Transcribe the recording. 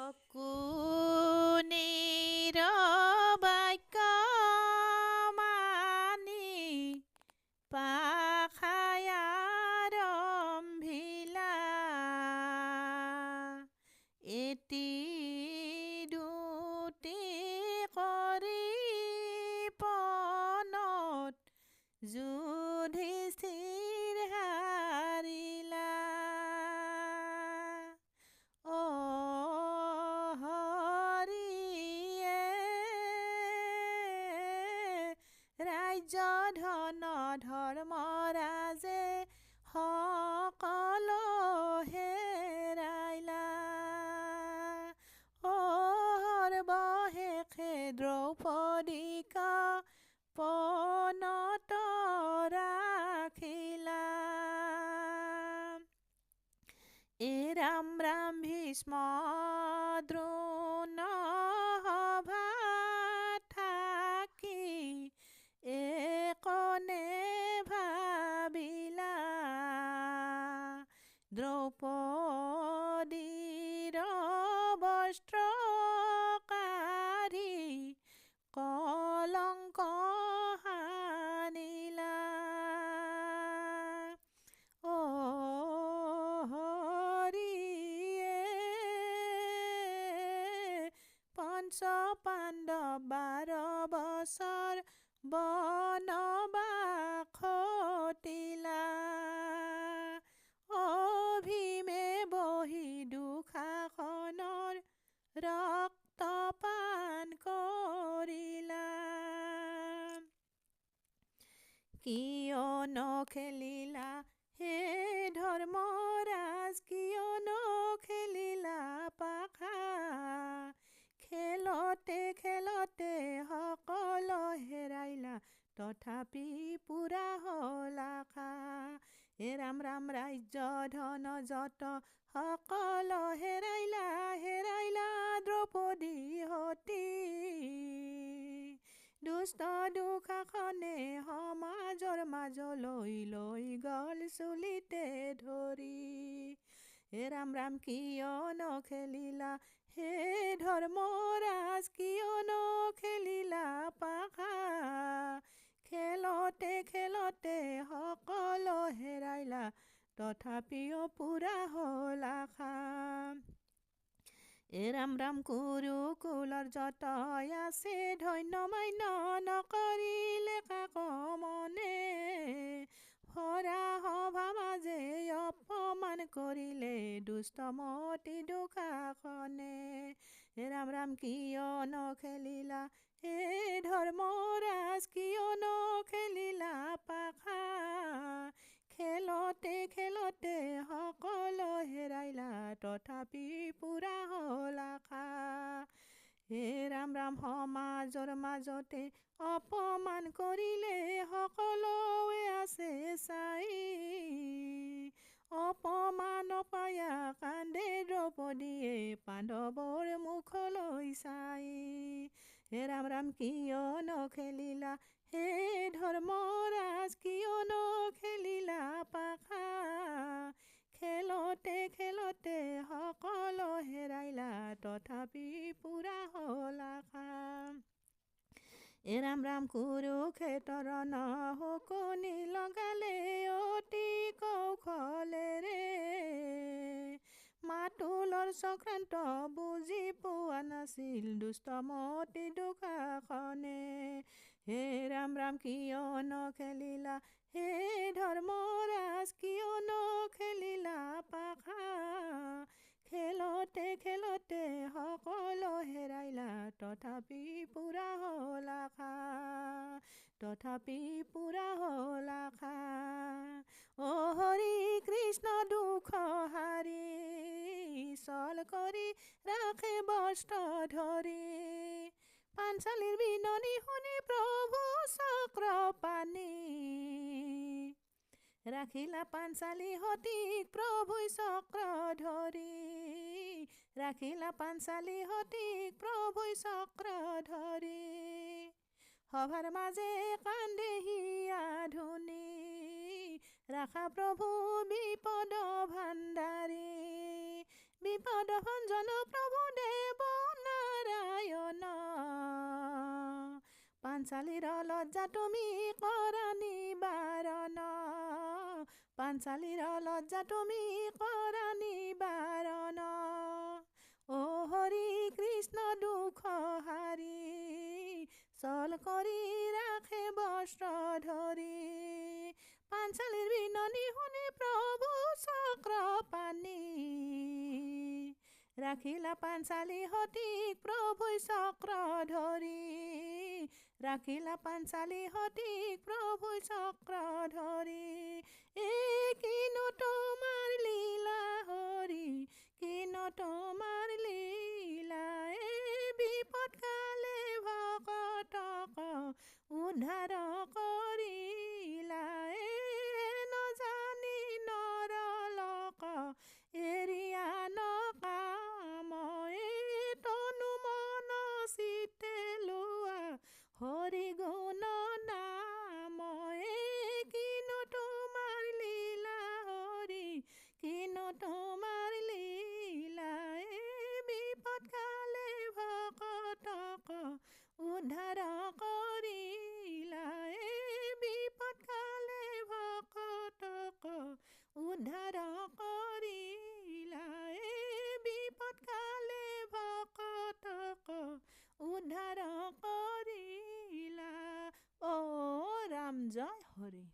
শকুনিৰ বাক্য মানি পাখাই আৰম্ভিলা এটি দুটি কৰি পনত যুধিষ্ঠিৰ হাৰিলা। ৰাজ্য ধন ধৰ্ম ৰাজে সকলো হেৰাইলা। সৰ্বশেষে দ্ৰৌপদীক পণত ৰাখিলা। ৰাম ৰাম ভীষ্ম দ্ৰোণ সভাত থাকি একনে ভাবিলা। দ্ৰৌপদীৰ বস্ত্ৰ কাঢ়ি কলংক সানিলা। পঞ্চ পাণ্ডৱ 12 বছৰ বনবাস খটিলা। ভীমে বহি দুঃশাসনৰ ৰক্তপান কৰিলা। কিয় নখেলিলা হে ধৰ্মৰাজ, কিয় নখেলিলা পাখা। খেলতে খেলতে সকলো হেৰাইলা, তথাপি পুৰা হ'ল আশা। ৰাম ৰাম ৰাজ্য ধন যত সকলো হেৰাইলা, হেৰাইলা দ্ৰৌপদী সতী। দুষ্ট দুঃশাসনে সমাজৰ মাজলৈ লৈ গ'ল চুলিতে ধৰি। ৰাম ৰাম কিয় নখেলিলা হে ধৰ্মৰাজ, কিয় নখেলিলা পাখা। খেলতে খেলতে সকলো হেৰাইলা, তথাপিও পুৰা হ'ল আশা। ৰাম ৰাম কুৰুকুলৰ যত আছে ধন্য মান্য, নকৰিলে কাকো মনে। হৰা সভা মাজে অপমান কৰিলে, দুষ্টমতি দুঃশাসনে। ৰাম ৰাম কিয় নখেলিলা হে ধৰ্মৰাজ, কিয় নখেলিলা পাখা। খেলতে খেলতে সকলো হেৰাইলা, তথাপি পুৰা হ'ল আশা। ৰাম ৰাম সমাজৰ মাজতে অপমান কৰিলে, সকলোৱে আছে চাই। অপমান পায়া কান্দে দ্ৰৌপদীয়ে, পাণ্ডৱৰ মুখলৈ চাই। ৰাম ৰাম কিয় নখেলিলা হে ধৰ্মৰাজ, কিয় নখেলিলা পাখা। খেলতে খেলতে সকলো হেৰাইলা, তথাপি পুৰা হ'ল আশা। ৰাম ৰাম কুৰুক্ষেত্ৰৰ শকুনি লগালে অতি কৌশলেৰে। মাতুলৰ চক্ৰান্ত বুজি পোৱা নাছিল, দুষ্টমতি দুঃশাসনে। ৰাম ৰাম কিয় নখেলিলা হে ধৰ্মৰাজ, কিয় নখেলিলা পাখা। খেলতে খেলতে সকলো হেৰাইলা, তথাপি পুৰা হ'ল আশা, তথাপি পুৰা হ'ল আশা। হৰি কৃষ্ণ দুখ হাৰি, চল কৰি ৰাখে বস্ত্ৰ ধৰি। পাঞ্চালীৰ বিননি শুনি প্ৰভু চক্ৰ পানি, ৰাখিলা পাঞ্চালী সতীক প্ৰভুই চক্ৰ ধৰি। ৰাখিলা পাঞ্চালী সতীক প্ৰভুই চক্ৰ ধৰি। সভাৰ মাজে কান্দে হিয়া ধুনি, ৰাখা প্ৰভু বিপদ ভাণ্ডাৰী। বিপদ ভঞ্জন প্ৰভু দেৱ নাৰায়ণ পাঞ্চালীৰ লজ্জা তুমি কৰা নিবাৰণ পাঞ্চালীৰ লজ্জা তুমি কৰা নিবাৰণ অ হৰি কৃষ্ণ দুখ হাৰি চল কৰি ৰাখে বস্ত্ৰ ধৰি পাঞ্চালীৰ বিননি শুনি প্ৰভু চক্ৰ পানী ৰাখিলা পাঞ্চালী সতীক প্ৰভুই চক্ৰ ধৰি ৰাখিলা পাঞ্চালী সতীক প্ৰভুই চক্ৰ ধৰি কিনো তোমাৰ লীলা হৰি কিনো তোমাৰ লীলা বিপদ কালে ভকতক উদ্ধাৰ কৰিলা নজানি নৰলোক এৰিয়া নকাম তনু মন চিতে লোৱা হৰি গুণ নাম কিনো তোমাৰ লীলা হৰি কিনো তোমাৰ লীলা বিপদ কালে ভকতক উদ্ধাৰ কৰিলা বিপদ কালে ভকতক উদ্ধাৰ কৰিলা বিপদ কালে ভকতক উদ্ধাৰ কৰিলা অ ৰাম জয় হৰি।